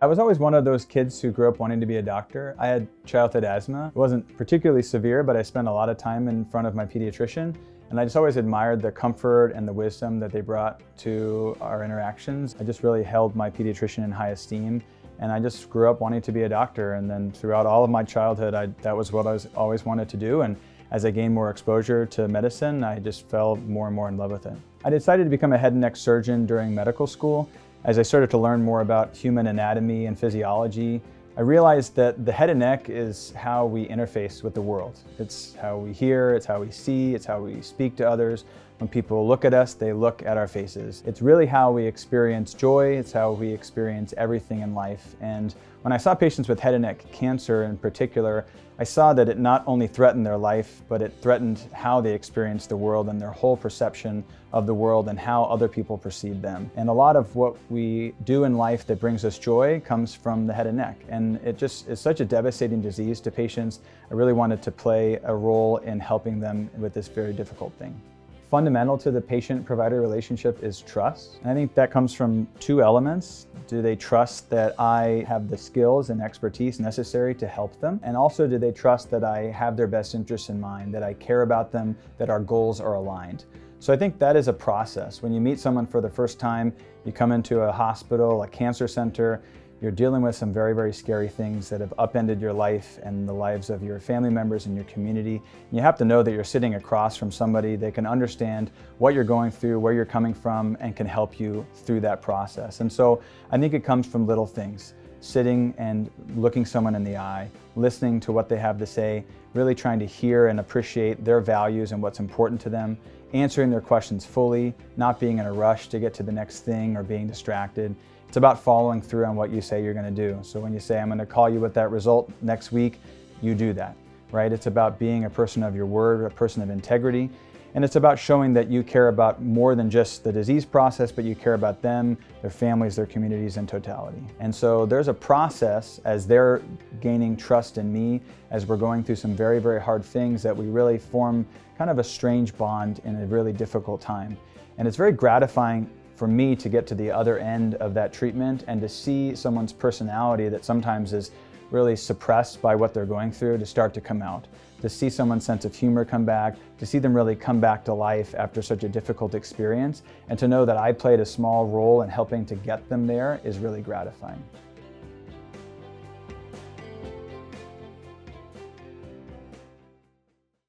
I was always one of those kids who grew up wanting to be a doctor. I had childhood asthma. It wasn't particularly severe, but I spent a lot of time in front of my pediatrician. And I just always admired the comfort and the wisdom that they brought to our interactions. I just really held my pediatrician in high esteem. And I just grew up wanting to be a doctor. And then throughout all of my childhood, that was what I always wanted to do. And as I gained more exposure to medicine, I just fell more and more in love with it. I decided to become a head and neck surgeon during medical school. As I started to learn more about human anatomy and physiology, I realized that the head and neck is how we interface with the world. It's how we hear, it's how we see, it's how we speak to others. When people look at us, they look at our faces. It's really how we experience joy, it's how we experience everything in life. And when I saw patients with head and neck cancer in particular, I saw that it not only threatened their life, but it threatened how they experienced the world and their whole perception of the world and how other people perceive them. And a lot of what we do in life that brings us joy comes from the head and neck. And it just is such a devastating disease to patients. I really wanted to play a role in helping them with this very difficult thing. Fundamental to the patient-provider relationship is trust. And I think that comes from two elements. Do they trust that I have the skills and expertise necessary to help them? And also, do they trust that I have their best interests in mind, that I care about them, that our goals are aligned? So I think that is a process. When you meet someone for the first time, you come into a hospital, a cancer center, you're dealing with some very, very scary things that have upended your life and the lives of your family members and your community. And you have to know that you're sitting across from somebody that can understand what you're going through, where you're coming from, and can help you through that process. And so I think it comes from little things. Sitting and looking someone in the eye, listening to what they have to say, really trying to hear and appreciate their values and what's important to them, answering their questions fully, not being in a rush to get to the next thing or being distracted. It's about following through on what you say you're going to do. So when you say, I'm going to call you with that result next week, you do that, right? It's about being a person of your word, a person of integrity. And it's about showing that you care about more than just the disease process, but you care about them, their families, their communities in totality. And so there's a process as they're gaining trust in me, as we're going through some very, very hard things, that we really form kind of a strange bond in a really difficult time. And it's very gratifying for me to get to the other end of that treatment and to see someone's personality that sometimes is really suppressed by what they're going through to start to come out, to see someone's sense of humor come back, to see them really come back to life after such a difficult experience, and to know that I played a small role in helping to get them there is really gratifying.